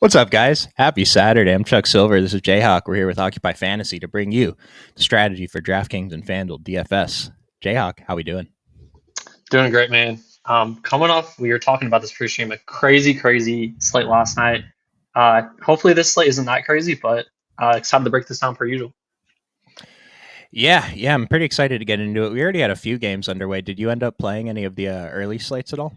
What's up, guys? Happy Saturday. I'm Chuck Silver. This is Jayhawk. We're here with Occupy Fantasy to bring you the strategy for DraftKings and FanDuel DFS. Jayhawk, how we doing? Doing great, man. Coming off, we were talking about this pre-stream, a crazy slate last night. Hopefully this slate isn't that crazy, but excited to break this down per usual. Yeah, I'm pretty excited to get into it. We already had a few games underway. Did you end up playing any of the early slates at all?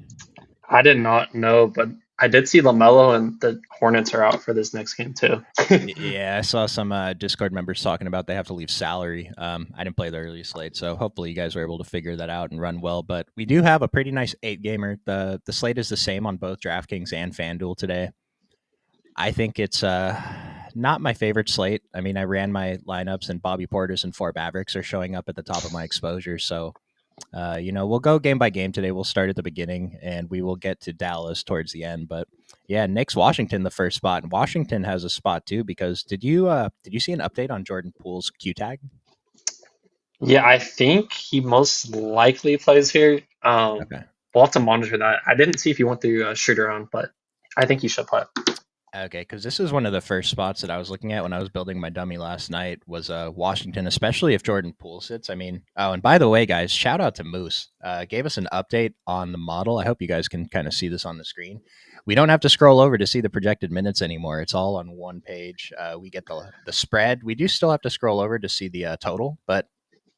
I did not know, but I did see LaMelo and the Hornets are out for this next game too. Yeah, I saw some Discord members talking about they have to leave salary. I didn't play the early slate, so hopefully you guys were able to figure that out and run well. But we do have a pretty nice 8-gamer. The slate is the same on both DraftKings and FanDuel today. I think it's not my favorite slate. I mean, I ran my lineups, and Bobby Portis and 4 Mavericks are showing up at the top of my exposure. So, we'll go game by game today. We'll start at the beginning, and we will get to Dallas towards the end. But yeah, Knicks Washington the first spot, and Washington has a spot too. Because did you see an update on Jordan Poole's Q tag? Yeah, I think he most likely plays here. Okay. We'll have to monitor that. I didn't see if he went through a shoot around, but I think he should play. Okay, because this is one of the first spots that I was looking at when I was building my dummy last night was Washington, especially if Jordan Poole sits. I mean, oh, and by the way, guys, shout out to Moose. Gave us an update on the model. I hope you guys can kind of see this on the screen. We don't have to scroll over to see the projected minutes anymore. It's all on one page. We get the spread. We do still have to scroll over to see the total, but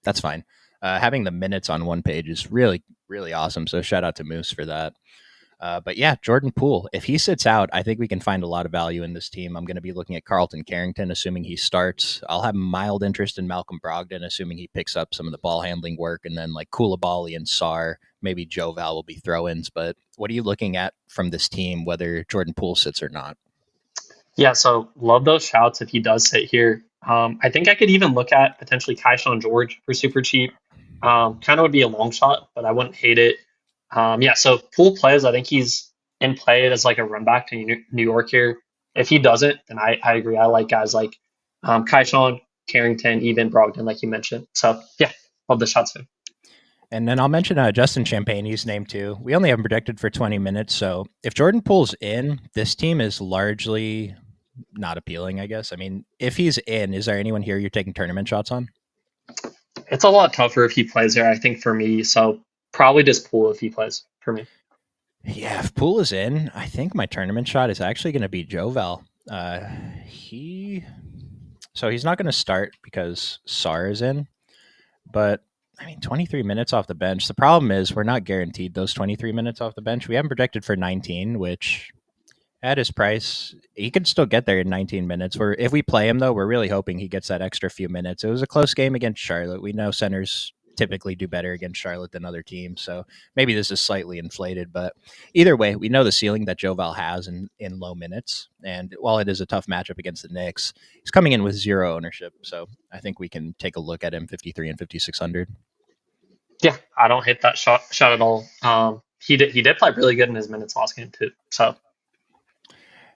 that's fine. Having the minutes on one page is really, really awesome. So shout out to Moose for that. But yeah, Jordan Poole, if he sits out, I think we can find a lot of value in this team. I'm going to be looking at Carlton Carrington, assuming he starts. I'll have mild interest in Malcolm Brogdon, assuming he picks up some of the ball handling work. And then like Koulibaly and Sarr, maybe Joe Val will be throw-ins. But what are you looking at from this team, whether Jordan Poole sits or not? Yeah, so love those shouts if he does sit here. I think I could even look at potentially Kaishawn George for super cheap. Kind of would be a long shot, but I wouldn't hate it. Yeah, so Poole plays. I think he's in play as like a run back to New York here. If he doesn't, then I agree. I like guys like Kaishawn, Carrington, even Brogdon, like you mentioned. So yeah, love the shots too. And then I'll mention Justin Champagne's name too. We only have him projected for 20 minutes. So if Jordan Poole's in, this team is largely not appealing, I guess. I mean, if he's in, is there anyone here you're taking tournament shots on? It's a lot tougher if he plays there, I think, for me. So probably just Poole if he plays for me. Yeah, if Poole is in, I think my tournament shot is actually going to be Joval. He's not going to start because Sarr is in, but I mean, 23 minutes off the bench. The problem is we're not guaranteed those 23 minutes off the bench. We haven't projected for 19, which at his price, he could still get there in 19 minutes. If we play him, though, we're really hoping he gets that extra few minutes. It was a close game against Charlotte. We know centers typically do better against Charlotte than other teams, so maybe this is slightly inflated. But either way, we know the ceiling that Joval has in low minutes. And while it is a tough matchup against the Knicks, he's coming in with 0 ownership. So I think we can take a look at him 53 and 5,600. Yeah, I don't hate that shot at all. He did play really good in his minutes last game too. So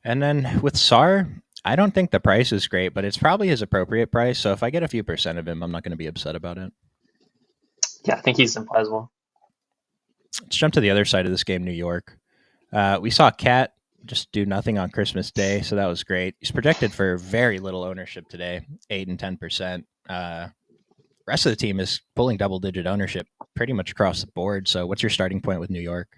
And then with Sarr, I don't think the price is great, but it's probably his appropriate price. So if I get a few percent of him, I'm not going to be upset about it. yeah, I think he's in play as well. Let's jump to the other side of this game, New York. We saw Cat just do nothing on Christmas Day, so that was great. He's projected for very little ownership today, 8 and 10%. Rest of the team is pulling double-digit ownership pretty much across the board. So what's your starting point with New York?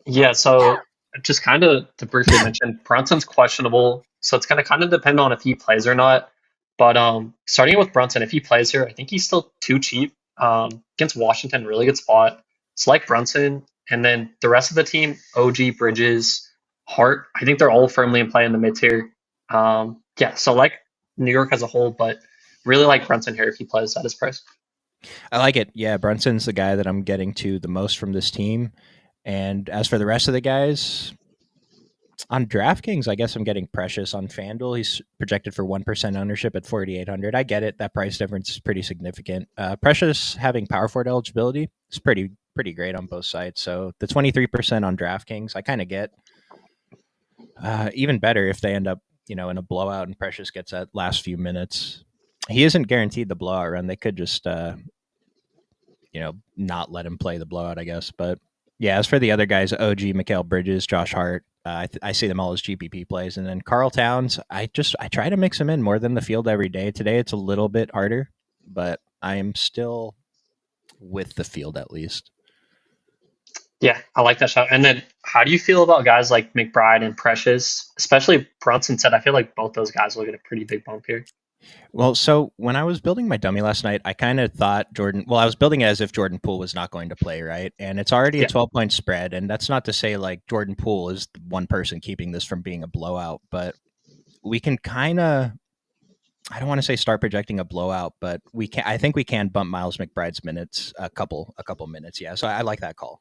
Yeah, so just kind of to briefly mention, Brunson's questionable, so it's going to kind of depend on if he plays or not. But starting with Brunson, if he plays here, I think he's still too cheap. Against Washington, really good spot. It's like Brunson, and then the rest of the team, OG, Bridges, Hart, I think they're all firmly in play in the mid tier. Yeah, so like New York as a whole, but really like Brunson here if he plays at his price. I like it. Yeah, Brunson's the guy that I'm getting to the most from this team. And as for the rest of the guys, on DraftKings, I guess I'm getting Precious. On FanDuel, he's projected for 1% ownership at 4,800. I get it. That price difference is pretty significant. Precious having power forward eligibility is pretty great on both sides. So the 23% on DraftKings, I kind of get. Even better if they end up, in a blowout and Precious gets that last few minutes. He isn't guaranteed the blowout run. They could just, not let him play the blowout, I guess. But yeah, as for the other guys, OG, Mikal Bridges, Josh Hart, I see them all as GPP plays, and then Carl Towns. I try to mix him in more than the field every day. Today it's a little bit harder, but I am still with the field at least. Yeah, I like that shot. And then how do you feel about guys like McBride and Precious, especially Brunson said? I feel like both those guys will get a pretty big bump here. Well, so when I was building my dummy last night, I kind of thought Jordan. Well, I was building it as if Jordan Poole was not going to play, right? And it's already a Yeah. 12-point spread, and that's not to say like Jordan Poole is the one person keeping this from being a blowout, but we can kind of. I don't want to say start projecting a blowout, but we can. I think we can bump Miles McBride's minutes a couple minutes. Yeah, so I like that call.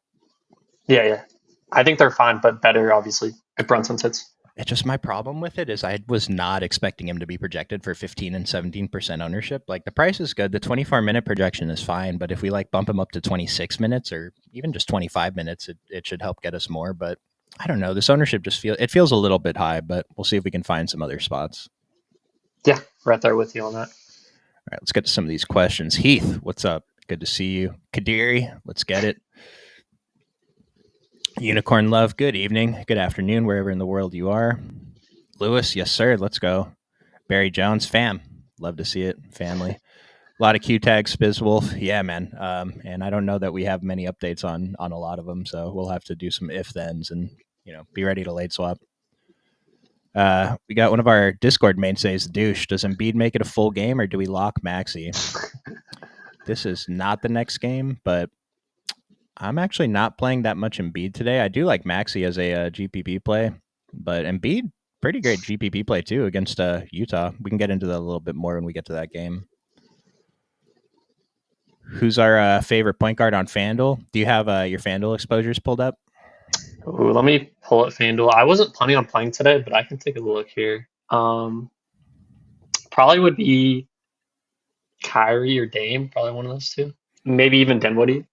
Yeah, yeah. I think they're fine, but better, obviously, if Brunson sits. It's just my problem with it is I was not expecting him to be projected for 15 and 17% ownership. Like the price is good. The 24-minute projection is fine, but if we like bump him up to 26 minutes or even just 25 minutes, it should help get us more. But I don't know. This ownership just feels a little bit high, but we'll see if we can find some other spots. Yeah, right there with you on that. All right, let's get to some of these questions. Heath, what's up? Good to see you. Kadiri, let's get it. Unicorn Love, good evening, good afternoon, wherever in the world you are. Lewis, yes, sir, let's go. Barry Jones, fam, love to see it. Family. A lot of Q tags, Spizwolf. Yeah, man. And I don't know that we have many updates on a lot of them, so we'll have to do some if thens and be ready to late swap. We got one of our Discord mainstays, Douche. Does Embiid make it a full game, or do we lock Maxi? This is not the next game, but I'm actually not playing that much Embiid today. I do like Maxi as a GPP play, but Embiid, pretty great GPP play too against Utah. We can get into that a little bit more when we get to that game. Who's our favorite point guard on FanDuel? Do you have your FanDuel exposures pulled up? Ooh, let me pull up FanDuel. I wasn't planning on playing today, but I can take a look here. Probably would be Kyrie or Dame, probably one of those two. Maybe even Dinwiddie.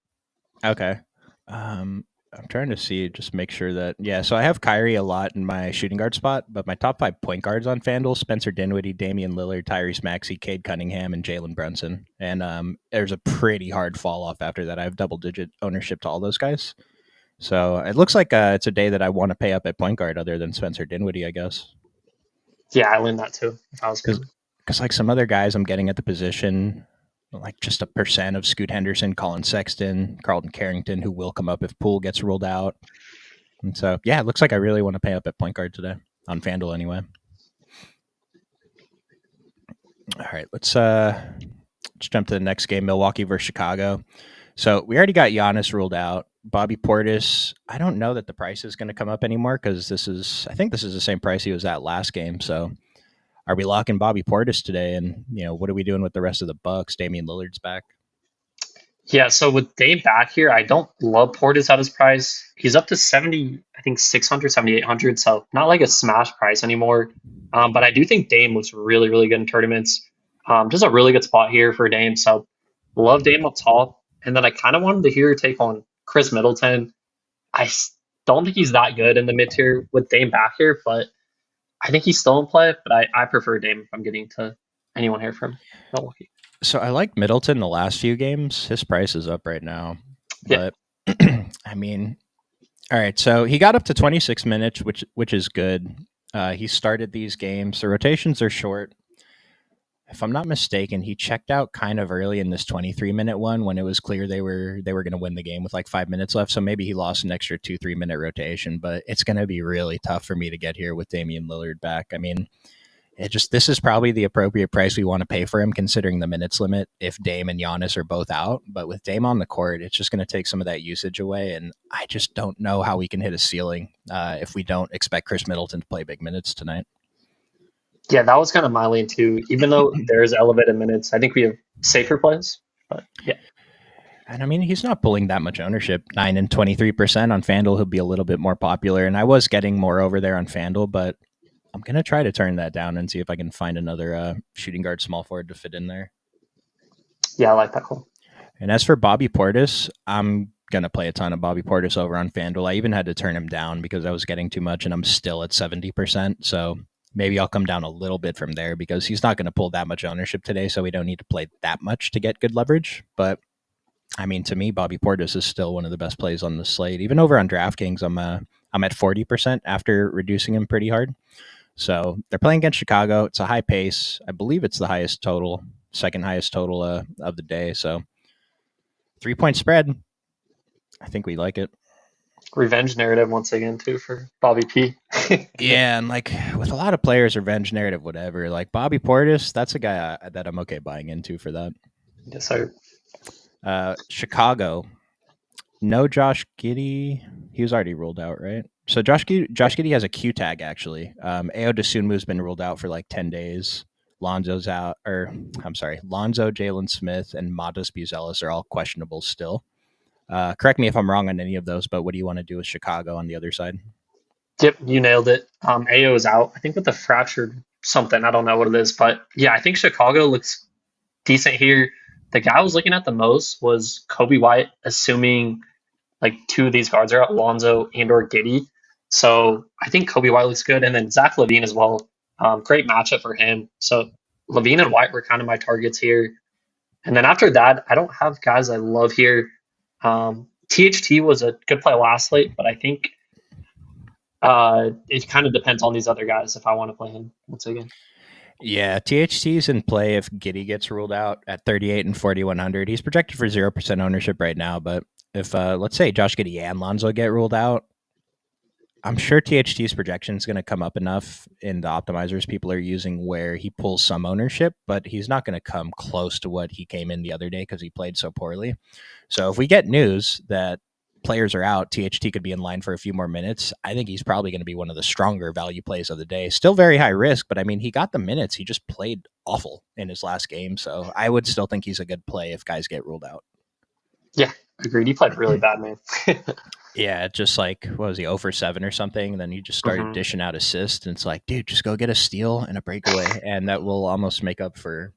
Okay. I'm trying to see, just make sure that, yeah, so I have Kyrie a lot in my shooting guard spot, but my top 5 point guards on FanDuel, Spencer Dinwiddie, Damian Lillard, Tyrese Maxey, Cade Cunningham, and Jalen Brunson. And there's a pretty hard fall off after that. I have double-digit ownership to all those guys. So it looks like it's a day that I want to pay up at point guard other than Spencer Dinwiddie, I guess. Yeah, I leaned that too. If I was Because like some other guys I'm getting at the position, like just a percent of Scoot Henderson, Colin Sexton, Carlton Carrington, who will come up if Poole gets ruled out. And so, yeah, it looks like I really want to pay up at point guard today on FanDuel anyway. All right, let's jump to the next game, Milwaukee versus Chicago. So we already got Giannis ruled out. Bobby Portis, I don't know that the price is going to come up anymore because I think this is the same price he was at last game. So are we locking Bobby Portis today? And, what are we doing with the rest of the Bucks? Damian Lillard's back. Yeah, so with Dame back here, I don't love Portis at his price. He's up to 70, I think 600, 7,800, so not like a smash price anymore. But I do think Dame looks really, really good in tournaments. Just a really good spot here for Dame. So love Dame up top. And then I kind of wanted to hear your take on Chris Middleton. I don't think he's that good in the mid tier with Dame back here, but I think he's still in play. But I prefer Dame if I'm getting to anyone here from Milwaukee. So I like Middleton the last few games. His price is up right now. Yeah. But I mean, all right. So he got up to 26 minutes, which is good. He started these games. The rotations are short. If I'm not mistaken, he checked out kind of early in this 23-minute one when it was clear they were going to win the game with like 5 minutes left. So maybe he lost an extra 2-3 minute rotation, but it's going to be really tough for me to get here with Damian Lillard back. I mean, this is probably the appropriate price we want to pay for him, considering the minutes limit if Dame and Giannis are both out. But with Dame on the court, it's just going to take some of that usage away, and I just don't know how we can hit a ceiling if we don't expect Chris Middleton to play big minutes tonight. Yeah, that was kind of my lean too. Even though there's elevated minutes, I think we have safer plays. But yeah. And I mean, he's not pulling that much ownership. 9 and 23% on FanDuel. He'll be a little bit more popular. And I was getting more over there on FanDuel, but I'm going to try to turn that down and see if I can find another shooting guard small forward to fit in there. Yeah, I like that call. And as for Bobby Portis, I'm going to play a ton of Bobby Portis over on FanDuel. I even had to turn him down because I was getting too much, and I'm still at 70%. So maybe I'll come down a little bit from there because he's not going to pull that much ownership today, so we don't need to play that much to get good leverage. But I mean, to me, Bobby Portis is still one of the best plays on the slate. Even over on DraftKings, I'm I'm at 40% after reducing him pretty hard. So they're playing against Chicago. It's a high pace. I believe it's the highest total, second highest total of the day. So 3-point spread. I think we like it. Revenge narrative once again too for Bobby P. Yeah, and like with a lot of players, revenge narrative, whatever. Like Bobby Portis, that's a guy that I'm okay buying into for that. Yes, sir. Chicago, no Josh Giddey. He was already ruled out, right? So Josh Giddey has a Q tag actually. Ao Dosunmu's been ruled out for like 10 days. Lonzo's out, or I'm sorry, Lonzo, Jalen Smith, and Matas Buzelis are all questionable still. Correct me if I'm wrong on any of those, but what do you want to do with Chicago on the other side? Yep, you nailed it. AO is out. I think with the fractured something. I don't know what it is, but yeah, I think Chicago looks decent here. The guy I was looking at the most was Kobe White, assuming like two of these guards are out, Lonzo and or Giddey. So I think Kobe White looks good, and then Zach LaVine as well. Great matchup for him. So LaVine and White were kind of my targets here. And then after that, I don't have guys I love here. THT was a good play last slate, but I think it kind of depends on these other guys if I want to play him once again. Yeah, THT's in play if Giddey gets ruled out at 38 and 4,100. He's projected for 0% ownership right now, but if let's say Josh Giddey and Lonzo get ruled out, I'm sure THT's projection is going to come up enough in the optimizers people are using where he pulls some ownership, but he's not going to come close to what he came in the other day because he played so poorly. So if we get news that players are out, THT could be in line for a few more minutes. I think he's probably going to be one of the stronger value plays of the day. Still very high risk, but I mean, he got the minutes. He just played awful in his last game. So I would still think he's a good play if guys get ruled out. Yeah, agreed. He played really bad, man. Yeah, just like, what was he, 0 for 7 or something? And then he just started dishing out assists. And it's like, dude, just go get a steal and a breakaway. And that will almost make up for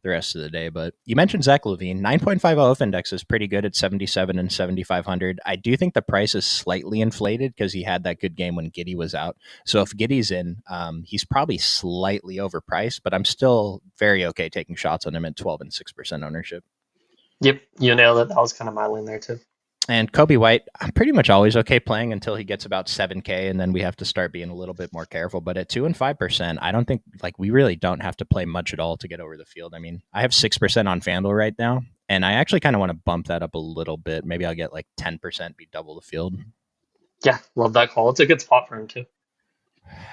the rest of the day. But you mentioned Zach LaVine. 9.50 off index is pretty good at 77 and 7,500. I do think the price is slightly inflated because he had that good game when Giddey was out. So if Giddey's in, he's probably slightly overpriced, but I'm still very okay taking shots on him at 12 and 6% ownership. Yep, you nailed it. That was kind of my lane there too. And Kobe White, I'm pretty much always okay playing until he gets about 7K, and then we have to start being a little bit more careful. But at 2 and 5%, I don't think like we really don't have to play much at all to get over the field. I mean, I have 6% on FanDuel right now, and I actually kind of want to bump that up a little bit. Maybe I'll get like 10%, be double the field. Yeah, love that call. It's a good spot for him too.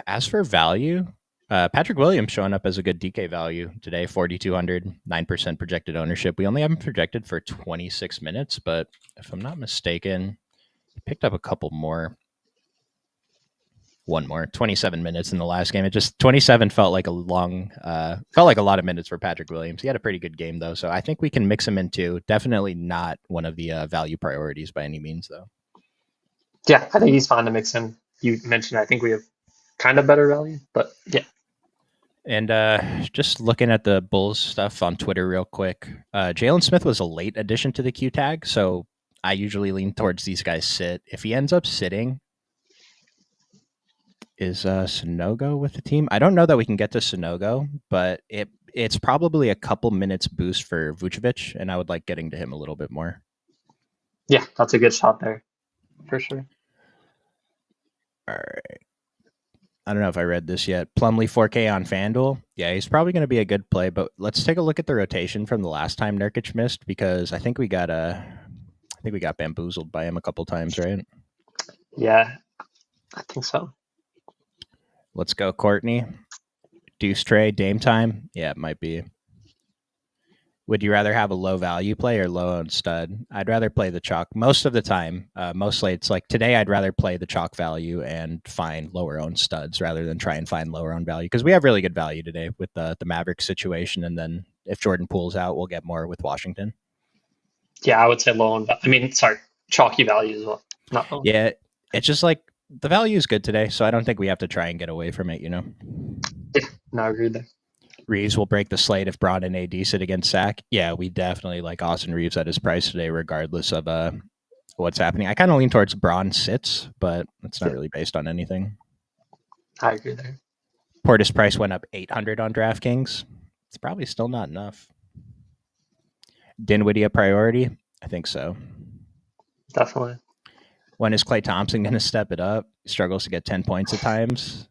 As for value, Patrick Williams showing up as a good DK value today, 4,200, 9% projected ownership. We only have him projected for 26 minutes, but if I'm not mistaken, he picked up a couple more. One more, 27 minutes in the last game. It just 27 felt like a long, felt like a lot of minutes for Patrick Williams. He had a pretty good game though, so I think we can mix him in too. Definitely not one of the value priorities by any means though. Yeah, I think he's fine to mix in. You mentioned I think we have kind of better value, but yeah. And just looking at the Bulls stuff on Twitter real quick, Jalen Smith was a late addition to the Q tag, so I usually lean towards these guys sit. If he ends up sitting, is Sonogo with the team? I don't know that we can get to Sonogo, but it's probably a couple minutes boost for Vucevic, and I would like getting to him a little bit more. Yeah, that's a good shot there, for sure. All right. I don't know if I read this yet. Plumlee 4K on FanDuel. Yeah, he's probably going to be a good play, but let's take a look at the rotation from the last time Nurkic missed because I think we got bamboozled by him a couple times, right? Yeah, I think so. Let's go, Courtney. Deuce Trey, Dame time. Yeah, it might be. Would you rather have a low value play or low owned stud? I'd rather play the chalk most of the time. Mostly it's like today I'd rather play the chalk value and find lower owned studs rather than try and find lower owned value because we have really good value today with the Mavericks situation. And then if Jordan Poole's out, we'll get more with Washington. Yeah, I would say low owned. I mean, sorry, chalky value as well. Not low. Yeah, it's just like the value is good today, so I don't think we have to try and get away from it, you know? Yeah, no, I agree there. Reeves will break the slate if Braun and AD sit against Sack. Yeah, we definitely like Austin Reeves at his price today, regardless of what's happening. I kind of lean towards Braun sits, but it's not really based on anything. I agree there. Portis price went up 800 on DraftKings. It's probably still not enough. Dinwiddie a priority? I think so. Definitely. When is Klay Thompson going to step it up? He struggles to get 10 points at times.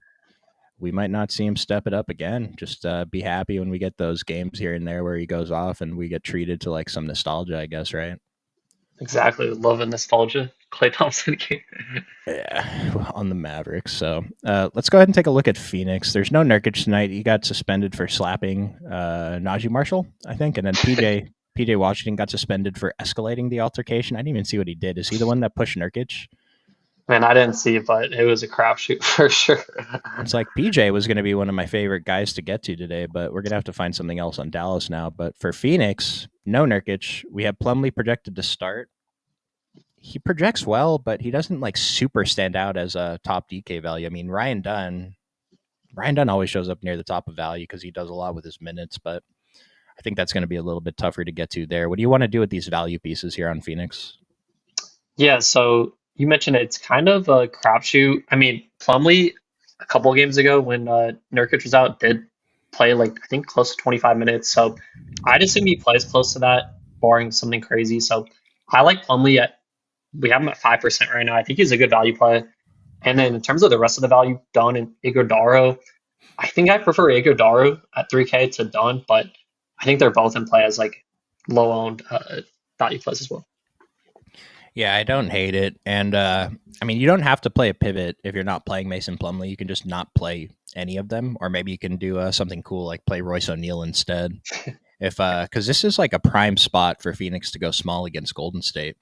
We might not see him step it up again. Just be happy when we get those games here and there where he goes off and we get treated to like some nostalgia, I guess, right? Exactly. Love and nostalgia. Klay Thompson game. Yeah, on the Mavericks. So let's go ahead and take a look at Phoenix. There's no Nurkic tonight. He got suspended for slapping Najee Marshall, I think, and then PJ Washington got suspended for escalating the altercation. I didn't even see what he did. Is he the one that pushed Nurkic? Man, I didn't see, but it was a crapshoot for sure. It's like PJ was going to be one of my favorite guys to get to today, but we're going to have to find something else on Dallas now. But for Phoenix, no Nurkic. We have Plumlee projected to start. He projects well, but he doesn't like super stand out as a top DK value. I mean, Ryan Dunn always shows up near the top of value because he does a lot with his minutes, but I think that's going to be a little bit tougher to get to there. What do you want to do with these value pieces here on Phoenix? Yeah, so you mentioned it's kind of a crapshoot. I mean, Plumlee a couple of games ago when Nurkic was out did play like I think close to 25 minutes. So I'd assume he plays close to that, barring something crazy. So I like Plumlee at we have him at 5% right now. I think he's a good value play. And then in terms of the rest of the value, Dunn and Iguodaro, I think I prefer Iguodaro at 3K to Dunn, but I think they're both in play as like low owned value plays as well. Yeah, I don't hate it. And I mean, you don't have to play a pivot if you're not playing Mason Plumlee. You can just not play any of them, or maybe you can do something cool like play Royce O'Neal instead. If because this is like a prime spot for Phoenix to go small against Golden State.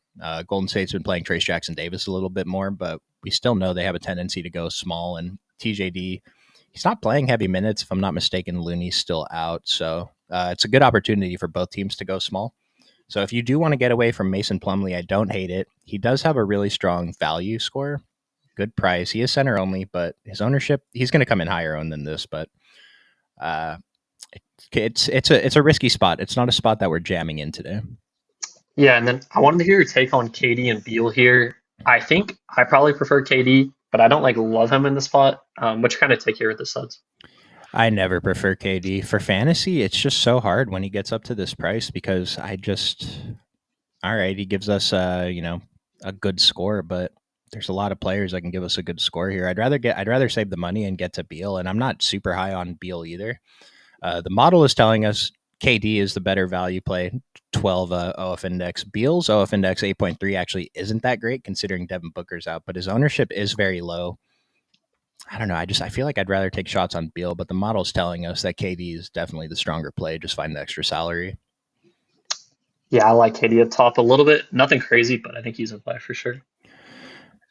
Golden State's been playing Trace Jackson Davis a little bit more, but we still know they have a tendency to go small. And TJD, he's not playing heavy minutes. If I'm not mistaken, Looney's still out. So it's a good opportunity for both teams to go small. So if you do want to get away from Mason Plumlee, I don't hate it. He does have a really strong value score, good price. He is center only, but his ownership, he's going to come in higher owned than this. But it's a risky spot. It's not a spot that we're jamming in today. Yeah, and then I wanted to hear your take on KD and Beal here. I think I probably prefer KD, but I don't like love him in the spot. What's your kind of take here with the Suns? I never prefer KD for fantasy. It's just so hard when he gets up to this price because all right, he gives us a good score, but there's a lot of players that can give us a good score here. I'd rather save the money and get to Beal, and I'm not super high on Beal either. The model is telling us KD is the better value play, 12 OF index. Beal's OF index 8.3 actually isn't that great considering Devin Booker's out, but his ownership is very low. I don't know. I feel like I'd rather take shots on Beal, but the model's telling us that KD is definitely the stronger play. Just find the extra salary. Yeah, I like KD at top a little bit. Nothing crazy, but I think he's in play for sure.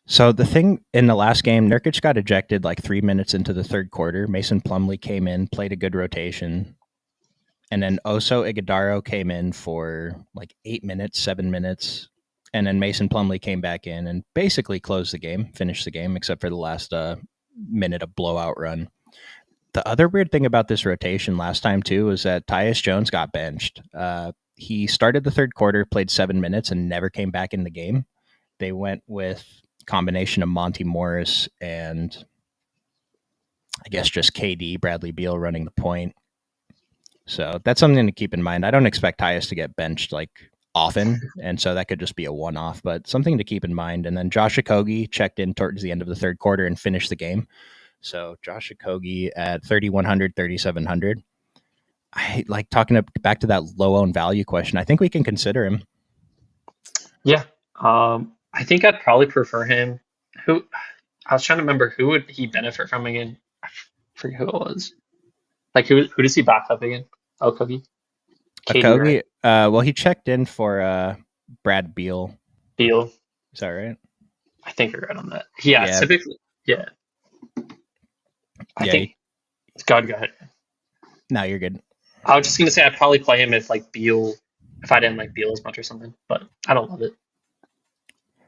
So the thing in the last game, Nurkic got ejected like 3 minutes into the third quarter. Mason Plumlee came in, played a good rotation. And then Oso Iguodaro came in for like 8 minutes, 7 minutes. And then Mason Plumlee came back in and basically closed the game, finished the game, except for the last minute of blowout run. The other weird thing about this rotation last time, too, is that Tyus Jones got benched. He started the third quarter, played 7 minutes, and never came back in the game. They went with combination of Monty Morris and I guess just KD, Bradley Beal running the point. So that's something to keep in mind. I don't expect Tyus to get benched like often, and so that could just be a one-off, but something to keep in mind. And then Josh Okogie checked in towards the end of the third quarter and finished the game. So Josh Okogie at 3,100, 3,700. I like talking back to that low-owned value question. I think we can consider him. Yeah, I think I'd probably prefer him. Who I was trying to remember who would he benefit from again? I forget who it was. Like who does he back up again? Okogie. Okogie. Right? Well, he checked in for Brad Beal. Beal. Is that right? I think you're right on that. Yeah. Typically, yeah. I think. Go ahead. No, you're good. I was just gonna say I'd probably play him if I didn't like Beal as much or something, but I don't love it.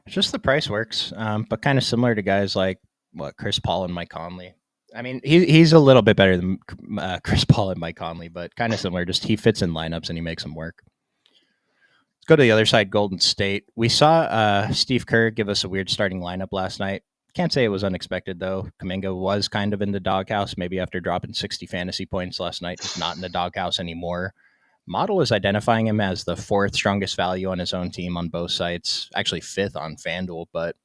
It's just the price works, but kind of similar to guys like Chris Paul and Mike Conley. I mean, he's a little bit better than Chris Paul and Mike Conley, but kind of similar. Just he fits in lineups and he makes them work. Let's go to the other side, Golden State. We saw Steve Kerr give us a weird starting lineup last night. Can't say it was unexpected, though. Kuminga was kind of in the doghouse, maybe after dropping 60 fantasy points last night. He's not in the doghouse anymore. Model is identifying him as the fourth strongest value on his own team on both sites, actually fifth on FanDuel, but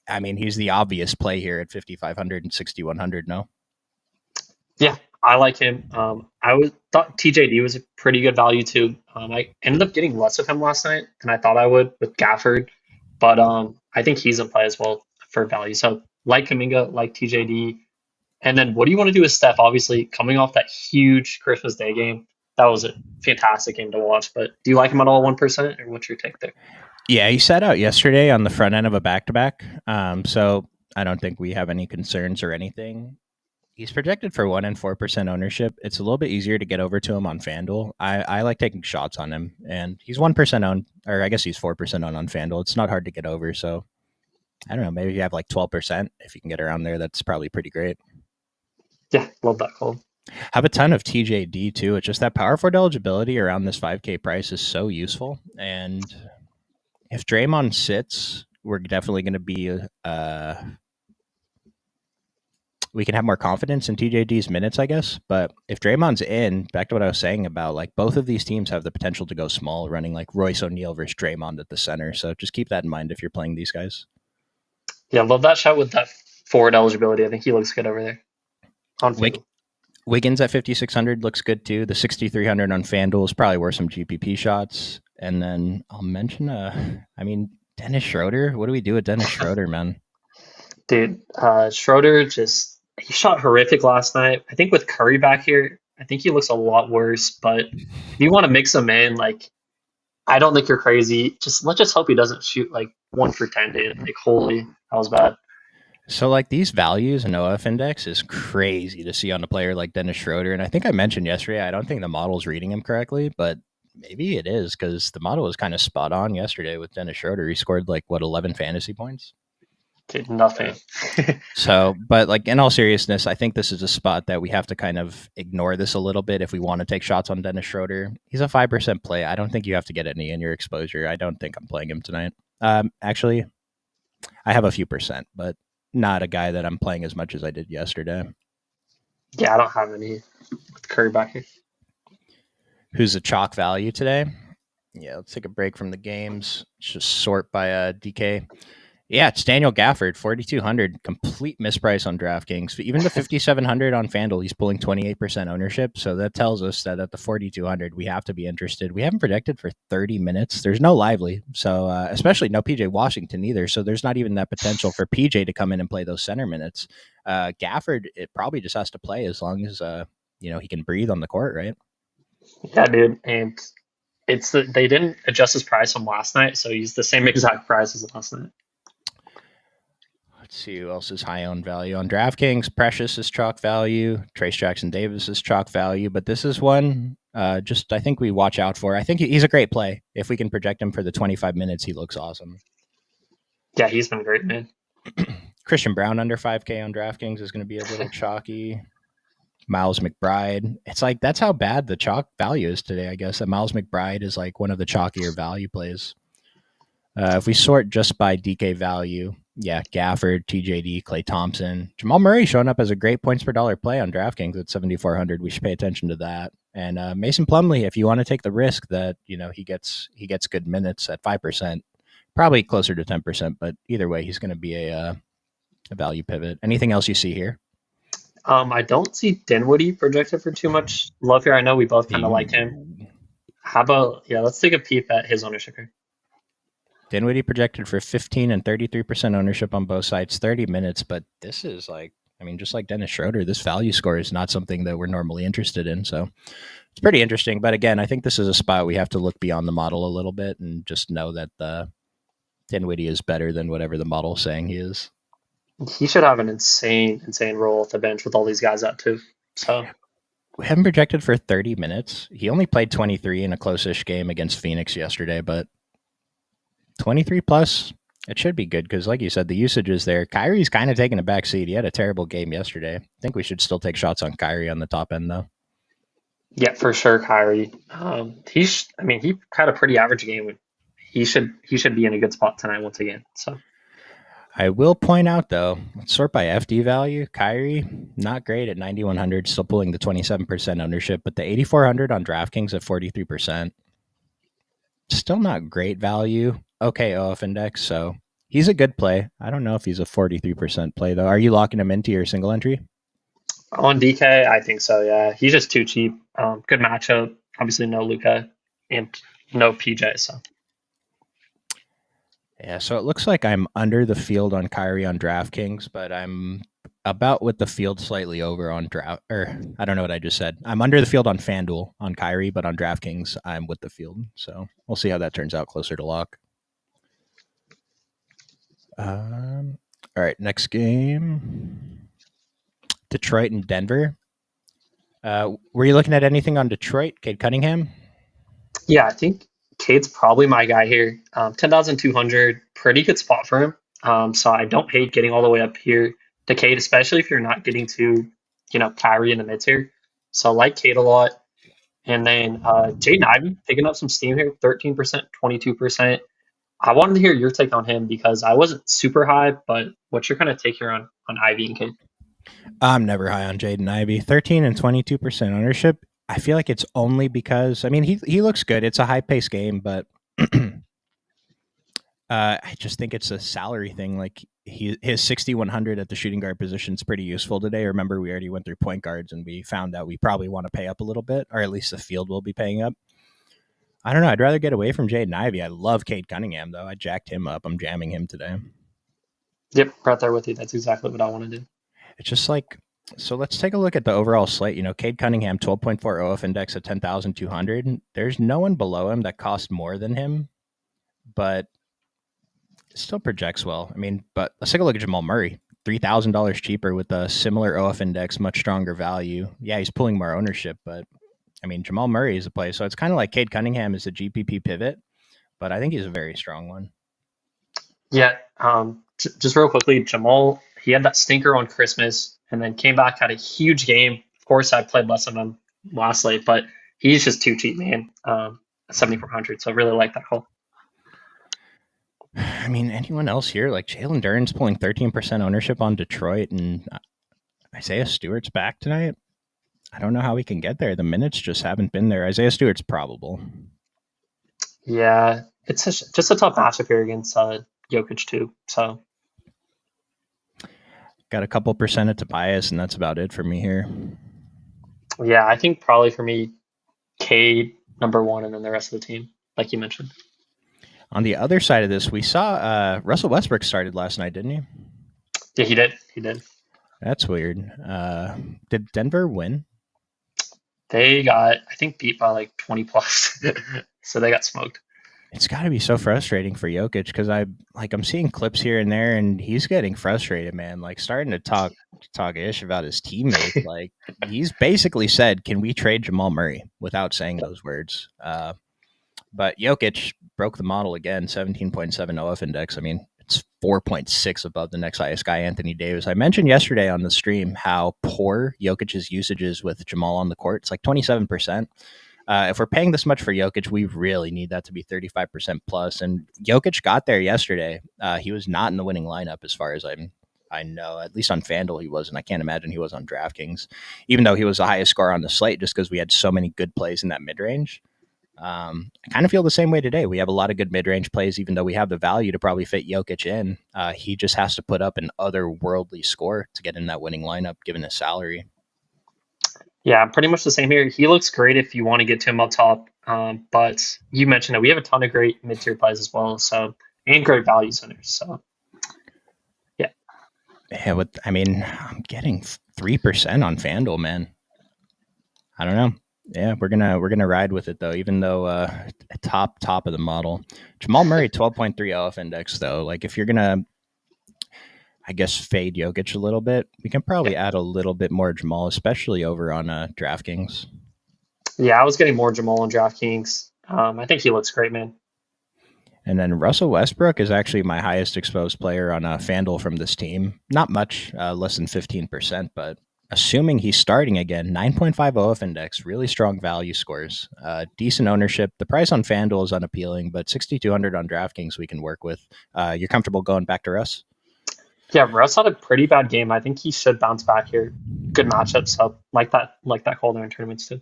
I mean, he's the obvious play here at 5,500 and 6,100. No. Yeah, I like him. Thought TJD was a pretty good value too. I ended up getting less of him last night than I thought I would with Gafford, but I think he's in play as well for value. So like Kaminga, like TJD, and then what do you want to do with Steph? Obviously, coming off that huge Christmas Day game, that was a fantastic game to watch. But do you like him at all, 1%, or what's your take there? Yeah, he sat out yesterday on the front end of a back-to-back. So I don't think we have any concerns or anything. He's projected for 1 and 4% ownership. It's a little bit easier to get over to him on FanDuel. I like taking shots on him, and he's 1% owned, or I guess he's 4% owned on FanDuel. It's not hard to get over. So I don't know. Maybe you have like 12%. If you can get around there, that's probably pretty great. Yeah, love that call. Have a ton of TJD too. It's just that power forward eligibility around this 5K price is so useful. And if Draymond sits, we're definitely going to be we can have more confidence in TJD's minutes, I guess. But if Draymond's in, back to what I was saying about like both of these teams have the potential to go small, running like Royce O'Neal versus Draymond at the center. So just keep that in mind if you're playing these guys. Yeah, love that shot with that forward eligibility. I think he looks good over there on FanDuel. Wiggins at 5,600 looks good too. The 6,300 on FanDuel is probably worth some GPP shots. And then I'll mention, Dennis Schroeder. What do we do with Dennis Schroeder, man? Dude, Schroeder he shot horrific last night. I think with Curry back here, I think he looks a lot worse. But if you want to mix him in, like, I don't think you're crazy. Let's just hope he doesn't shoot like 1 for 10, dude. Like, holy, that was bad. So, like, these values in OF index is crazy to see on a player like Dennis Schroeder. And I think I mentioned yesterday, I don't think the model's reading him correctly, but maybe it is because the model was kind of spot on yesterday with Dennis Schroeder. He scored 11 fantasy points. Dude, nothing. So, but like in all seriousness, I think this is a spot that we have to kind of ignore this a little bit if we want to take shots on Dennis Schroeder. He's a 5% play. I don't think you have to get any in your exposure. I don't think I'm playing him tonight. Actually, I have a few percent, but not a guy that I'm playing as much as I did yesterday. Yeah, I don't have any with Curry back here. Who's a chalk value today? Yeah, let's take a break from the games. Let's just sort by DK. Yeah, it's Daniel Gafford, 4,200, complete misprice on DraftKings. Even the 5,700 on FanDuel, he's pulling 28% ownership. So that tells us that at the 4,200, we have to be interested. We haven't projected for 30 minutes. There's no Lively, so especially no PJ Washington either. So there's not even that potential for PJ to come in and play those center minutes. Gafford, it probably just has to play as long as he can breathe on the court, right? Yeah, dude, and they didn't adjust his price from last night, so he's the same exact price as last night. Let's see who else is high on value on DraftKings. Precious is chalk value. Trace Jackson Davis is chalk value. But this is one I think we watch out for. I think he's a great play. If we can project him for the 25 minutes, he looks awesome. Yeah, he's been great, man. Christian Brown under 5K on DraftKings is going to be a little chalky. Miles McBride. It's like that's how bad the chalk value is today, I guess. That Miles McBride is like one of the chalkier value plays. If we sort just by DK value, yeah, Gafford, TJD, Klay Thompson, Jamal Murray showing up as a great points per dollar play on DraftKings at 7,400. We should pay attention to that. And Mason Plumlee, if you want to take the risk that he gets good minutes at 5%, probably closer to 10%, but either way, he's going to be a value pivot. Anything else you see here? I don't see Dinwiddie projected for too much love here. I know we both kind of like him. How about let's take a peep at his ownership here. Dinwiddie projected for 15 and 33% ownership on both sides, 30 minutes. But this is just like Dennis Schroeder, this value score is not something that we're normally interested in. So it's pretty interesting. But again, I think this is a spot we have to look beyond the model a little bit and just know that Dinwiddie is better than whatever the model's saying he is. He should have an insane role at the bench with all these guys out too. So we haven't projected for 30 minutes. He only played 23 in a close-ish game against Phoenix yesterday, but 23 plus, it should be good because, like you said, the usage is there. Kyrie's kind of taking a back seat. He had a terrible game yesterday. I think we should still take shots on Kyrie on the top end, though. Yeah, for sure, Kyrie. He had a pretty average game. He should be in a good spot tonight once again. So I will point out, though, let's sort by FD value. Kyrie, not great at 9,100, still pulling the 27% ownership, but the 8,400 on DraftKings at 43%. Still not great value. Okay, OF index, so He's a good play. I don't know if he's a 43% play, though. Are you locking him into your single entry? On DK, I think so. Yeah, he's just too cheap. Good matchup. Obviously, no Luca and no PJ. So Yeah, so it looks like I'm under the field on Kyrie on DraftKings, but I'm about with the field slightly over on draft. Or I don't know what I just said. I'm under the field on FanDuel on Kyrie, but on DraftKings I'm with the field. So we'll see how that turns out closer to lock. All right, next game, Detroit and Denver. Were you looking at anything on Detroit, Cade Cunningham? yeah, I think Cade's probably my guy here. 10,200, pretty good spot for him. So I don't hate getting all the way up here to Cade, especially if you're not getting to, Kyrie in the mids here. So I like Cade a lot. And then Jaden Ivey picking up some steam here, 13%, 22%. I wanted to hear your take on him because I wasn't super high, but what's your kind of take here on Ivy and Cade? I'm never high on Jaden Ivey. 13 and 22% ownership. I feel like it's only because he looks good. It's a high pace game, but I just think it's a salary thing. Like his 6,100 at the shooting guard position is pretty useful today. Remember, we already went through point guards and we found out we probably want to pay up a little bit, or at least the field will be paying up. I don't know. I'd rather get away from Jaden Ivey. I love Cade Cunningham though. I jacked him up. I'm jamming him today. Yep, right there with you. That's exactly what I want to do. It's just like, so let's take a look at the overall slate. Cade Cunningham, 12.4 OF index at 10,200. There's no one below him that costs more than him, but it still projects well. But let's take a look at Jamal Murray, $3,000 cheaper with a similar OF index, much stronger value. Yeah, he's pulling more ownership, but Jamal Murray is a play. So it's kind of like Cade Cunningham is a GPP pivot, but I think he's a very strong one. Yeah, just real quickly, Jamal, he had that stinker on Christmas and then came back, had a huge game. Of course, I played less of him last late, but he's just too cheap, man. 7,400. So I really like that call. Anyone else here? Like Jalen Duren's pulling 13% ownership on Detroit, and Isaiah Stewart's back tonight. I don't know how we can get there. The minutes just haven't been there. Isaiah Stewart's probable. Yeah, it's just a tough matchup here against Jokic too. So got a couple percent at Tobias, and that's about it for me here. Yeah, I think probably for me, Cade number one, and then the rest of the team, like you mentioned. On the other side of this, we saw Russell Westbrook started last night, didn't he? Yeah, he did. He did. That's weird. Did Denver win? They got, I think, beat by like 20 plus. So they got smoked. It's got to be so frustrating for Jokic because I'm seeing clips here and there, and he's getting frustrated, man. Like starting to talk ish about his teammates. Like he's basically said, "Can we trade Jamal Murray?" without saying those words. But Jokic broke the model again, 17.7 OF index. It's 4.6 above the next highest guy, Anthony Davis. I mentioned yesterday on the stream how poor Jokic's usage is with Jamal on the court. It's like 27%. If we're paying this much for Jokic, we really need that to be 35% plus. And Jokic got there yesterday. He was not in the winning lineup as far as I know. At least on FanDuel he wasn't. I can't imagine he was on DraftKings, even though he was the highest scorer on the slate just because we had so many good plays in that mid-range. I kind of feel the same way today. We have a lot of good mid-range plays, even though we have the value to probably fit Jokic in. He just has to put up an otherworldly score to get in that winning lineup, given his salary. Yeah, pretty much the same here. He looks great if you want to get to him up top. But you mentioned that we have a ton of great mid-tier plays as well, and great value centers. So, yeah. Yeah, I'm getting 3% on FanDuel, man. I don't know. Yeah, we're gonna ride with it though, even though top of the model. Jamal Murray 12.3 OF index though. Like if you're gonna, I guess, fade Jokic a little bit, we can probably add a little bit more Jamal, especially over on DraftKings. Yeah, I was getting more Jamal on DraftKings. I think he looks great, man. And then Russell Westbrook is actually my highest exposed player on FanDuel from this team. Not much, less than 15%, but assuming he's starting again, 9.5 OF index, really strong value scores, decent ownership. The price on FanDuel is unappealing, but 6,200 on DraftKings we can work with. You're comfortable going back to Russ? Yeah, Russ had a pretty bad game. I think he should bounce back here. Good matchup, so like that call there in tournaments too.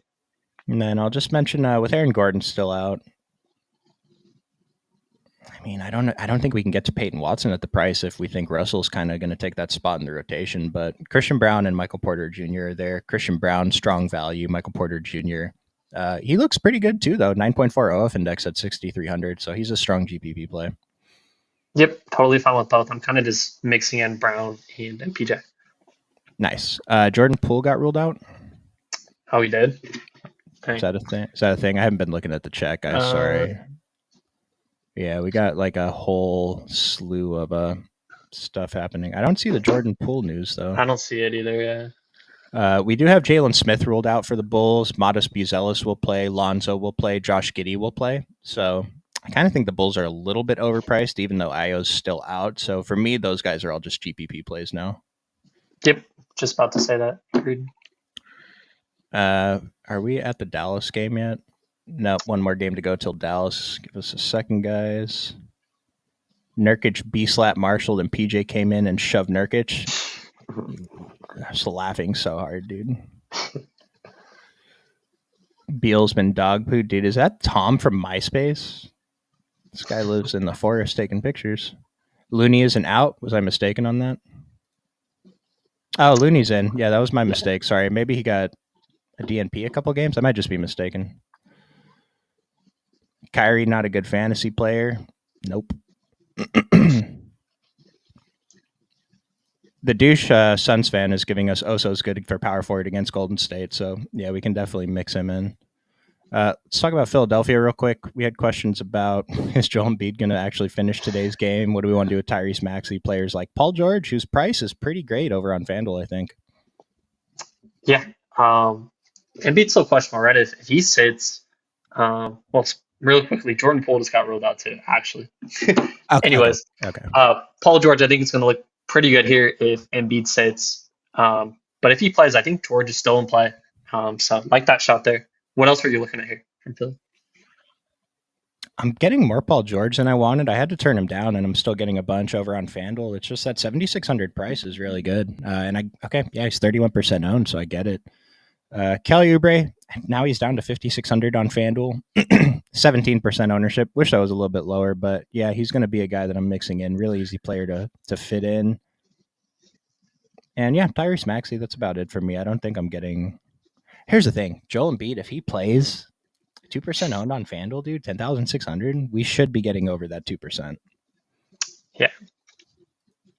And then I'll just mention with Aaron Gordon still out, I mean, I don't think we can get to Peyton Watson at the price if we think Russell's kind of going to take that spot in the rotation. But Christian Brown and Michael Porter Jr. are there. Christian Brown, strong value. Michael Porter Jr. He looks pretty good too, though. 9.4 OF index at 6,300, so he's a strong GPP play. Yep, totally fine with both. I'm kind of just mixing in Brown and MPJ. Nice. Jordan Poole got ruled out. Oh, he did. Is that a thing? Is that a thing? I haven't been looking at the chat, guys. Sorry. Yeah, we got like a whole slew of stuff happening. I don't see the Jordan Poole news though. I don't see it either. Yeah. We do have Jalen Smith ruled out for the Bulls. Modest Buzelis will play. Lonzo will play. Josh Giddey will play. So I kind of think the Bulls are a little bit overpriced, even though Io's still out. So for me, those guys are all just GPP plays now. Yep, just about to say that. Agreed. Are we at the Dallas game yet? Nope, one more game to go till Dallas. Give us a second, guys. Nurkic B-slap Marshall, and PJ came in and shoved Nurkic. I was laughing so hard, dude. Beal's been dog poo. Dude, is that Tom from MySpace? This guy lives in the forest taking pictures. Looney isn't out. Was I mistaken on that? Oh, Looney's in. Yeah, that was my mistake. Sorry. Maybe he got a DNP a couple games. I might just be mistaken. Kyrie, not a good fantasy player. Nope. The douche Suns fan is giving us Oso's good for power forward against Golden State. So, yeah, we can definitely mix him in. Let's talk about Philadelphia real quick. We had questions about, is Joel Embiid going to actually finish today's game? What do we want to do with Tyrese Maxey? Players like Paul George, whose price is pretty great over on FanDuel, I think. Yeah. Embiid's still questionable, right? If he sits, really quickly, Jordan Poole just got ruled out too, actually. Anyways, okay. Paul George, I think it's going to look pretty good here if Embiid sits. But if he plays, I think George is still in play. So like that shot there. What else were you looking at here from Philly? I'm getting more Paul George than I wanted. I had to turn him down, and I'm still getting a bunch over on FanDuel. It's just that 7,600 price is really good. He's 31% owned, so I get it. Kelly Oubre, now he's down to 5,600 on FanDuel, 17% ownership. Wish that was a little bit lower, but yeah, he's going to be a guy that I'm mixing in. Really easy player to fit in. And yeah, Tyrese Maxey, that's about it for me. I don't think I'm getting... Here's the thing. Joel Embiid, if he plays 2% owned on FanDuel, dude, 10,600, we should be getting over that 2%. Yeah.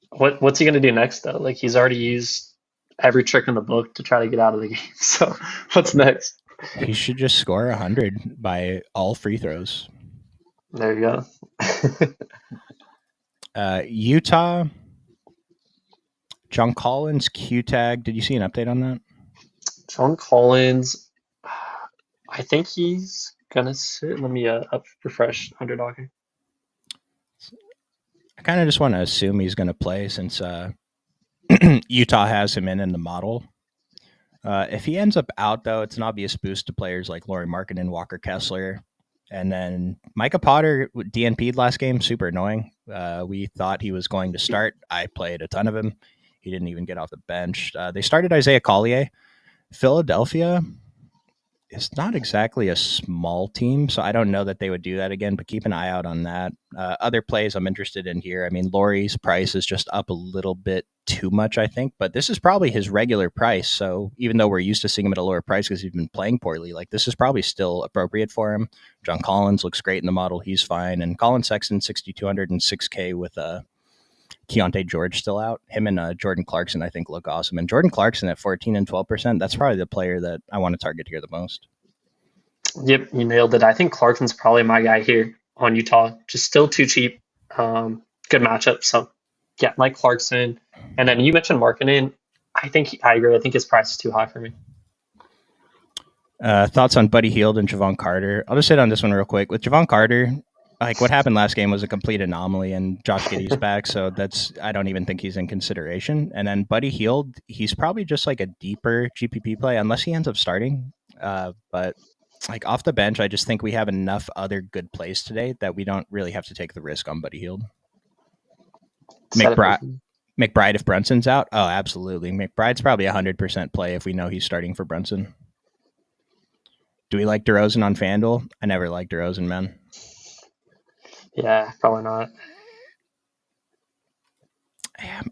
What's he going to do next, though? Like, he's already used every trick in the book to try to get out of the game. So what's next? He should just score 100 by all free throws. There you go. Utah, John Collins, Q-tag. Did you see an update on that? John Collins, I think he's going to sit. Let me refresh underdog here. I kind of just want to assume he's going to play since Utah has him in the model. If he ends up out, though, it's an obvious boost to players like Lauri Markkanen, Walker Kessler. And then Micah Potter DNP'd last game, super annoying. We thought he was going to start. I played a ton of him. He didn't even get off the bench. They started Isaiah Collier. Philadelphia is not exactly a small team, so I don't know that they would do that again, but keep an eye out on that. Other plays I'm interested in here. I mean, Lauri's price is just up a little bit too much, I think, but this is probably his regular price. So even though we're used to seeing him at a lower price because he's been playing poorly, like this is probably still appropriate for him. John Collins looks great in the model. He's fine. And Colin Sexton, 6,200 and 6K with Keontae George still out. Him and Jordan Clarkson, I think, look awesome. And Jordan Clarkson at 14 and 12%, that's probably the player that I want to target here the most. Yep, you nailed it. I think Clarkson's probably my guy here on Utah. Just still too cheap. Good matchup. So, yeah, like Clarkson. And then you mentioned Markkanen. I agree. I think his price is too high for me. Thoughts on Buddy Hield and Javon Carter? I'll just hit on this one real quick. With Javon Carter, like what happened last game was a complete anomaly, and Josh Giddey's back, so I don't even think he's in consideration. And then Buddy Hield, he's probably just like a deeper GPP play unless he ends up starting. But like off the bench, I just think we have enough other good plays today that we don't really have to take the risk on Buddy Hield. McBride if Brunson's out? Oh, absolutely. McBride's probably 100% play if we know he's starting for Brunson. Do we like DeRozan on FanDuel? I never liked DeRozan, man. Yeah, probably not.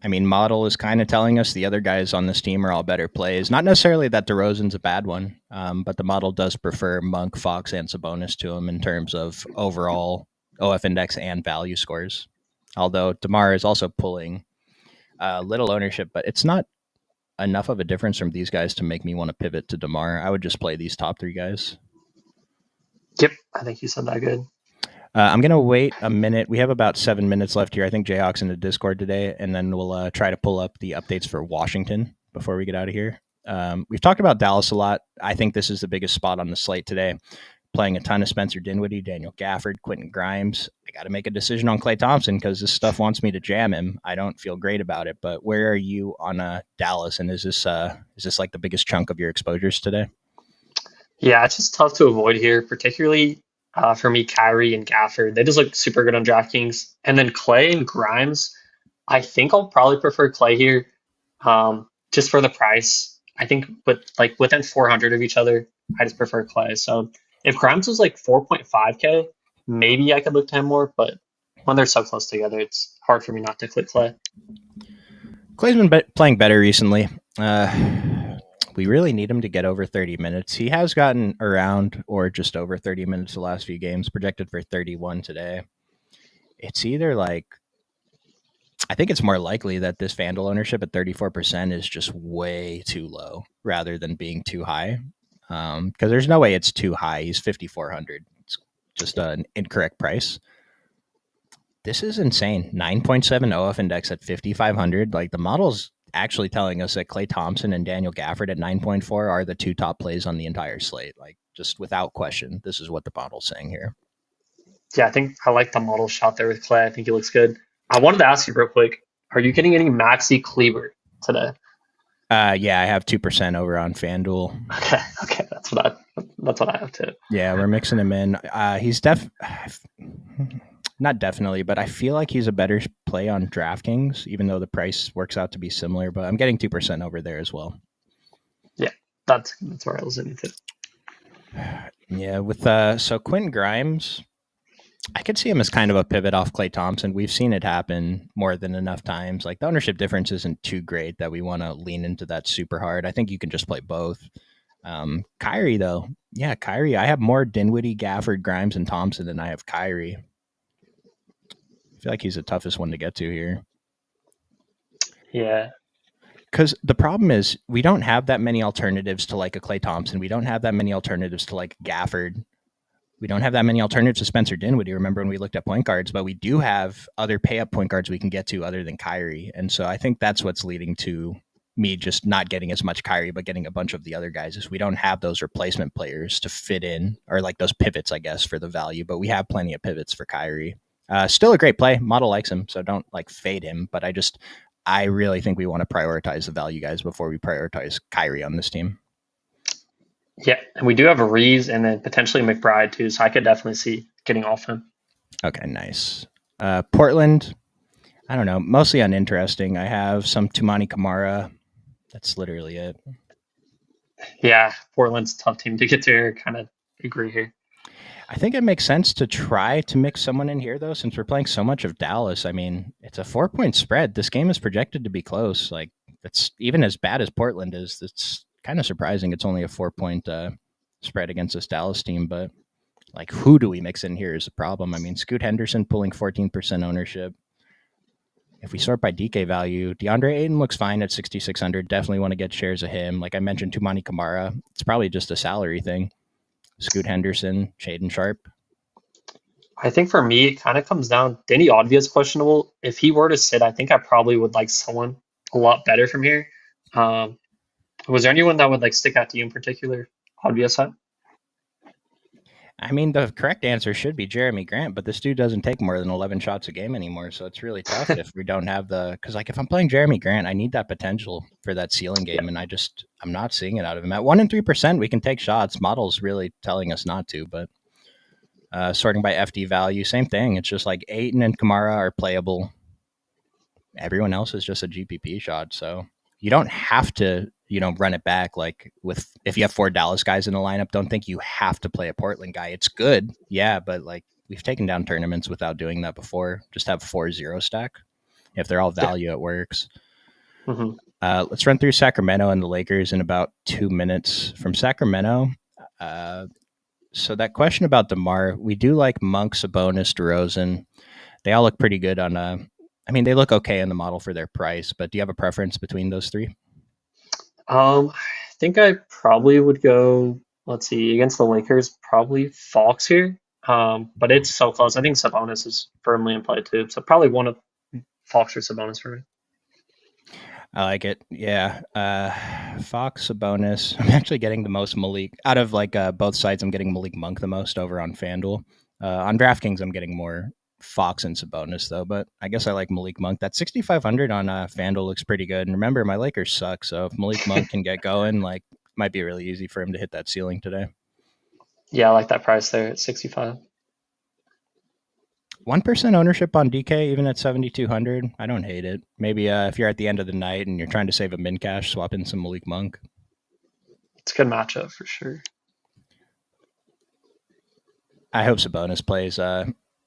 I mean, model is kind of telling us the other guys on this team are all better plays. Not necessarily that DeRozan's a bad one, but the model does prefer Monk, Fox, and Sabonis to him in terms of overall OF index and value scores. Although DeMar is also pulling little ownership, but it's not enough of a difference from these guys to make me want to pivot to DeMar. I would just play these top three guys. Yep, I think you said that good. I'm going to wait a minute. We have about 7 minutes left here. I think Jayhawk's in the Discord today, and then we'll try to pull up the updates for Washington before we get out of here. We've talked about Dallas a lot. I think this is the biggest spot on the slate today. Playing a ton of Spencer Dinwiddie, Daniel Gafford, Quentin Grimes. I got to make a decision on Klay Thompson because this stuff wants me to jam him. I don't feel great about it, but where are you on Dallas? And is this like the biggest chunk of your exposures today? Yeah, it's just tough to avoid here, particularly for me, Kyrie and Gafford. They just look super good on DraftKings. And then Clay and Grimes, I think I'll probably prefer Clay here, just for the price. I think within 400 of each other, I just prefer Clay. So if Grimes was like 4.5K, maybe I could look to him more. But when they're so close together, it's hard for me not to click Clay. Clay's been playing better recently. We really need him to get over 30 minutes. He has gotten around or just over 30 minutes the last few games, projected for 31 today. It's either like, I think it's more likely that this FanDuel ownership at 34% is just way too low rather than being too high. Because there's no way it's too high. He's 5,400. It's just an incorrect price. This is insane. 9.7 OF index at 5,500. Like the model's actually telling us that Klay Thompson and Daniel Gafford at 9.4 are the two top plays on the entire slate. Like just without question, this is what the model's saying here. Yeah, I think I like the model shot there with Clay. I think he looks good. I wanted to ask you real quick, are you getting any Maxi Kleber today? Yeah, I have 2% over on FanDuel. Okay, that's what I have too. Yeah, we're mixing him in. He's not definitely, but I feel like he's a better play on DraftKings, even though the price works out to be similar. But I'm getting 2% over there as well. Yeah, that's where I was in too. Yeah, with so Quentin Grimes, I could see him as kind of a pivot off Klay Thompson. We've seen it happen more than enough times. Like the ownership difference isn't too great that we want to lean into that super hard. I think you can just play both. Kyrie though, yeah, Kyrie. I have more Dinwiddie, Gafford, Grimes, and Thompson than I have Kyrie. I feel like he's the toughest one to get to here. Yeah. Because the problem is we don't have that many alternatives to like a Klay Thompson. We don't have that many alternatives to like Gafford. We don't have that many alternatives to Spencer Dinwiddie. Remember when we looked at point guards, but we do have other pay-up point guards we can get to other than Kyrie. And so I think that's what's leading to me just not getting as much Kyrie, but getting a bunch of the other guys is we don't have those replacement players to fit in or like those pivots, I guess, for the value, but we have plenty of pivots for Kyrie. Still a great play. Model likes him, so don't like fade him. But I really think we want to prioritize the value guys before we prioritize Kyrie on this team. Yeah, and we do have a Reeves and then potentially McBride too, so I could definitely see getting off him. Okay, nice. Portland, I don't know, mostly uninteresting. I have some Tumani Kamara. That's literally it. Yeah, Portland's a tough team to get to. Kind of agree here. I think it makes sense to try to mix someone in here, though, since we're playing so much of Dallas. I mean, it's a 4-point spread. This game is projected to be close. Like, it's even as bad as Portland is. It's kind of surprising. It's only a 4-point spread against this Dallas team. But, like, who do we mix in here is the problem. I mean, Scoot Henderson pulling 14% ownership. If we sort by DK value, DeAndre Ayton looks fine at 6,600. Definitely want to get shares of him. Like I mentioned, Tumani Kamara. It's probably just a salary thing. Scoot Henderson, Shaden Sharp. I think for me, it kind of comes down. Danny Advia is questionable. If he were to sit, I think I probably would like someone a lot better from here. Was there anyone that would like stick out to you in particular? Advia side? I mean, the correct answer should be Jeremy Grant, but this dude doesn't take more than 11 shots a game anymore, so it's really tough if we don't have because like if I'm playing Jeremy Grant, I need that potential for that ceiling game, and I'm not seeing it out of him. At 1 and 3%, we can take shots. Model's really telling us not to, but sorting by FD value, same thing. It's just like Ayton and Kamara are playable. Everyone else is just a GPP shot, so you don't have to run it back like if you have 4 Dallas guys in the lineup, don't think you have to play a Portland guy. It's good, yeah, but like we've taken down tournaments without doing that before. Just have 4-0 stack. If they're all value, it works. Mm-hmm. Let's run through Sacramento and the Lakers in about 2 minutes. From Sacramento, so that question about DeMar, we do like Monk, Sabonis, DeRozan. They all look pretty good on they look okay in the model for their price, but do you have a preference between those three? I think I probably would go, let's see, against the Lakers, probably Fox here. But it's so close. I think Sabonis is firmly in play too. So probably one of Fox or Sabonis for me. I like it. Yeah. Fox, Sabonis. I'm actually getting the most Malik out of both sides. I'm getting Malik Monk the most over on FanDuel. On DraftKings, I'm getting more Fox and Sabonis though, but I guess I like Malik Monk. That 6,500 on FanDuel looks pretty good. And remember, my Lakers suck, so if Malik Monk can get going, might be really easy for him to hit that ceiling today. Yeah, I like that price there at 65. 1% ownership on DK, even at 7,200. I don't hate it. Maybe if you're at the end of the night and you're trying to save a min cash, swap in some Malik Monk. It's a good matchup for sure. I hope Sabonis plays.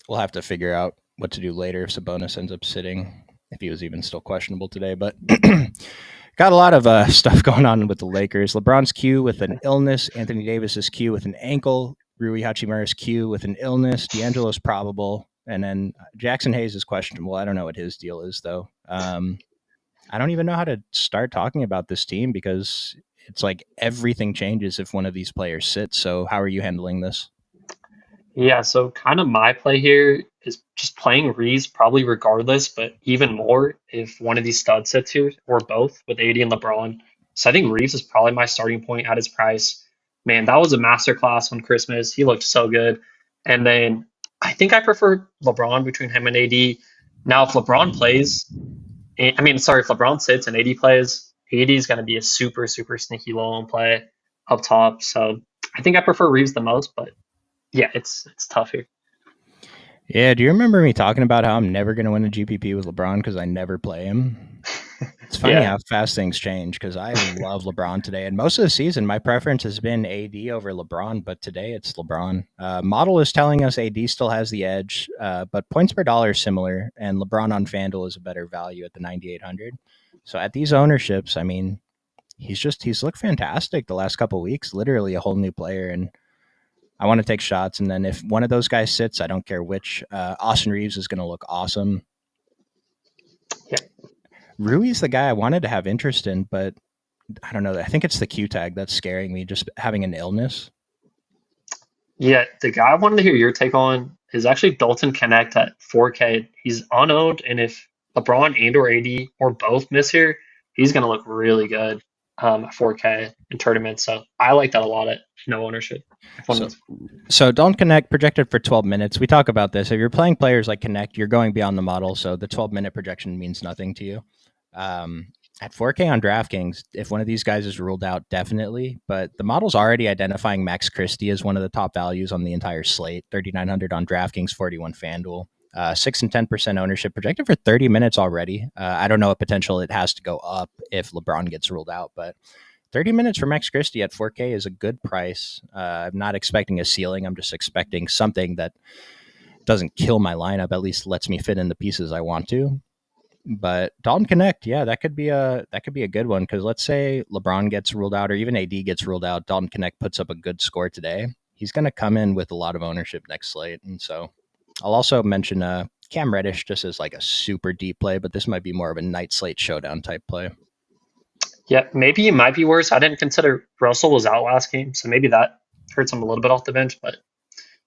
We'll have to figure out what to do later if Sabonis ends up sitting, if he was even still questionable today. But got a lot of stuff going on with the Lakers. LeBron's Q with an illness. Anthony Davis's Q with an ankle. Rui Hachimura's Q with an illness. D'Angelo's probable. And then Jackson Hayes is questionable. I don't know what his deal is, though. I don't even know how to start talking about this team because it's like everything changes if one of these players sits. So how are you handling this? Yeah, so kind of my play here is just playing Reeves probably regardless, but even more if one of these studs sits here or both with AD and LeBron. So I think Reeves is probably my starting point at his price. Man, that was a masterclass on Christmas. He looked so good. And then I think I prefer LeBron between him and AD. Now, if LeBron plays, if LeBron sits and AD plays, AD is going to be a super, super sneaky low on play up top. So I think I prefer Reeves the most, but yeah, it's tough here. Yeah, do you remember me talking about how I'm never going to win a GPP with LeBron because I never play him? It's funny how fast things change because I love LeBron today. And most of the season, my preference has been AD over LeBron, but today it's LeBron. Model is telling us AD still has the edge, but points per dollar is similar, and LeBron on FanDuel is a better value at the 9,800. So at these ownerships, I mean, he's looked fantastic the last couple of weeks, literally a whole new player. And I want to take shots. And then if one of those guys sits, I don't care which, Austin Reeves is going to look awesome. Yeah. Rui's the guy I wanted to have interest in, but I don't know. I think it's the Q tag that's scaring me, just having an illness. Yeah, the guy I wanted to hear your take on is actually Dalton Connect at 4K. He's unowned, and if LeBron and or AD or both miss here, he's going to look really good at 4K in tournaments. So I like that a lot at no ownership. So Don't Connect projected for 12 minutes. We talk about this. If you're playing players like Connect, you're going beyond the model. So the 12-minute projection means nothing to you. At 4K on DraftKings, if one of these guys is ruled out, definitely. But the model's already identifying Max Christie as one of the top values on the entire slate. 3,900 on DraftKings, 41 FanDuel. 6 and 10% ownership projected for 30 minutes already. I don't know what potential it has to go up if LeBron gets ruled out, but 30 minutes for Max Christie at 4K is a good price. I'm not expecting a ceiling. I'm just expecting something that doesn't kill my lineup, at least lets me fit in the pieces I want to. But Dalton Connect, yeah, that could be a good one because let's say LeBron gets ruled out or even AD gets ruled out, Dalton Connect puts up a good score today. He's going to come in with a lot of ownership next slate, and so I'll also mention Cam Reddish just as like a super deep play, but this might be more of a night slate showdown type play. Yeah, maybe it might be worse. I didn't consider Russell was out last game, so maybe that hurts him a little bit off the bench, but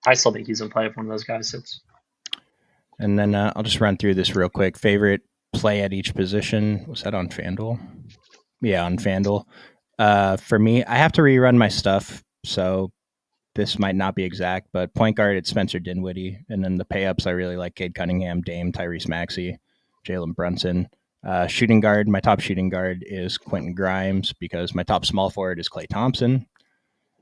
I still think he's in play if one of those guys sits. And then I'll just run through this real quick. Favorite play at each position. Was that on FanDuel? Yeah, on FanDuel. For me, I have to rerun my stuff, so this might not be exact, but point guard, it's Spencer Dinwiddie. And then the pay-ups, I really like Cade Cunningham, Dame, Tyrese Maxey, Jalen Brunson. Shooting guard, my top shooting guard is Quentin Grimes because my top small forward is Klay Thompson.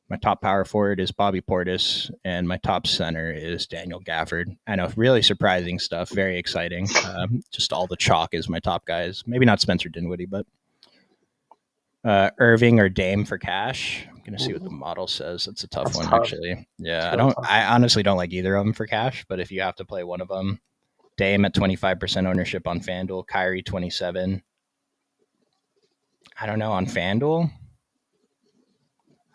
My top power forward is Bobby Portis, and my top center is Daniel Gafford. I know, really surprising stuff, very exciting. Just all the chalk is my top guys. Maybe not Spencer Dinwiddie, but Irving or Dame for cash. Gonna see what the model says. That's a tough one, tough. actually. Yeah, It's really tough. I honestly don't like either of them for cash. But if you have to play one of them, Dame at 25% ownership on FanDuel, Kyrie 27. I don't know on FanDuel.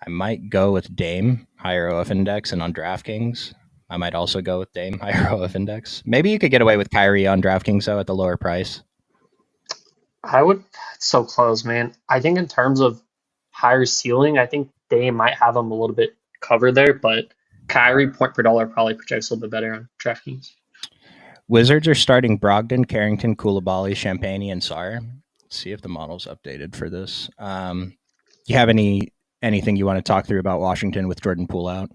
I might go with Dame higher OF index, and on DraftKings, I might also go with Dame higher OF index. Maybe you could get away with Kyrie on DraftKings though at the lower price. I would so close, man. I think in terms of higher ceiling, I think they might have him a little bit covered there, but Kyrie point per dollar probably projects a little bit better on DraftKings. Wizards are starting Brogdon, Carrington, Koulibaly, Champagne, and Sarr. Let's see if the model's updated for this. You have anything you want to talk through about Washington with Jordan Poole out?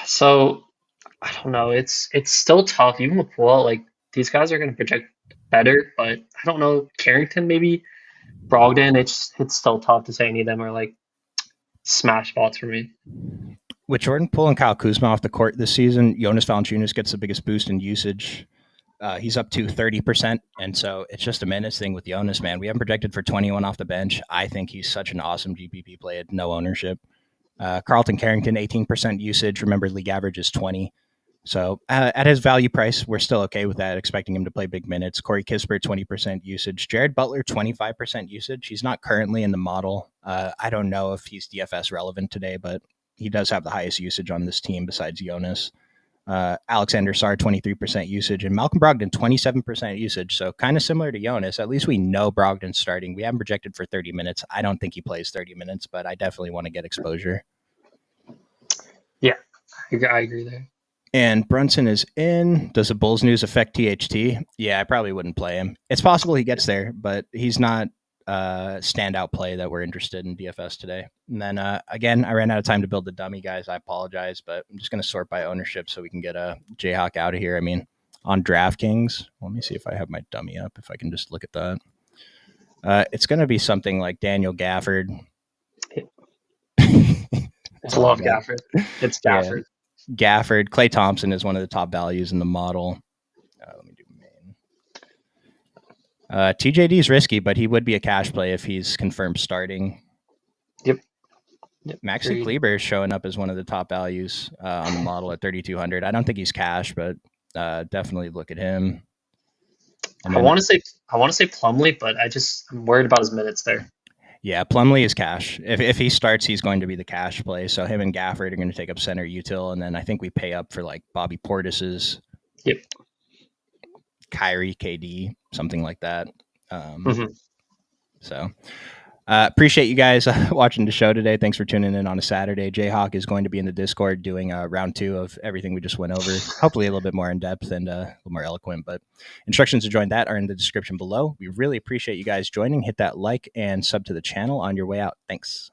So I don't know. It's still tough. Even with Poole out, like these guys are going to project better, but I don't know. Carrington maybe, Brogdon. It's still tough to say any of them are like smash spots for me. With Jordan Poole and Kyle Kuzma off the court this season, Jonas Valanciunas gets the biggest boost in usage. He's up to 30%, and so it's just a minutes thing with Jonas, man. We haven't projected for 21 off the bench. I think he's such an awesome GPP play at no ownership. Carlton Carrington, 18% usage. Remember, league average is 20. So at his value price, we're still okay with that, expecting him to play big minutes. Corey Kispert, 20% usage. Jared Butler, 25% usage. He's not currently in the model. I don't know if he's DFS relevant today, but he does have the highest usage on this team besides Jonas. Alexander Sarr, 23% usage, and Malcolm Brogdon, 27% usage. So kind of similar to Jonas. At least we know Brogdon's starting. We haven't projected for 30 minutes. I don't think he plays 30 minutes, but I definitely want to get exposure. Yeah, I agree there. And Brunson is in. Does the Bulls news affect THT? Yeah, I probably wouldn't play him. It's possible he gets there, but he's not a standout play that we're interested in DFS today. And then, again, I ran out of time to build the dummy, guys. I apologize, but I'm just going to sort by ownership so we can get Jayhawk out of here. I mean, on DraftKings, let me see if I have my dummy up, if I can just look at that. It's going to be something like Daniel Gafford. I love Gafford. It's Gafford. Yeah. Gafford. Klay Thompson is one of the top values in the model. Let me do main. TJD is risky, but he would be a cash play if he's confirmed starting. Yep. Maxi Kleber is showing up as one of the top values on the model at 3,200. I don't think he's cash, but definitely look at him. I want to say Plumlee, but I'm worried about his minutes there. Yeah, Plumlee is cash. If he starts, he's going to be the cash play. So him and Gafford are going to take up center util, and then I think we pay up for like Bobby Portis's. Yep. Kyrie, KD, something like that. So appreciate you guys watching the show today. Thanks for tuning in on a Saturday. Jayhawk is going to be in the Discord doing round 2 of everything we just went over. Hopefully a little bit more in depth and a little more eloquent, but instructions to join that are in the description below. We really appreciate you guys joining. Hit that like and sub to the channel on your way out. Thanks.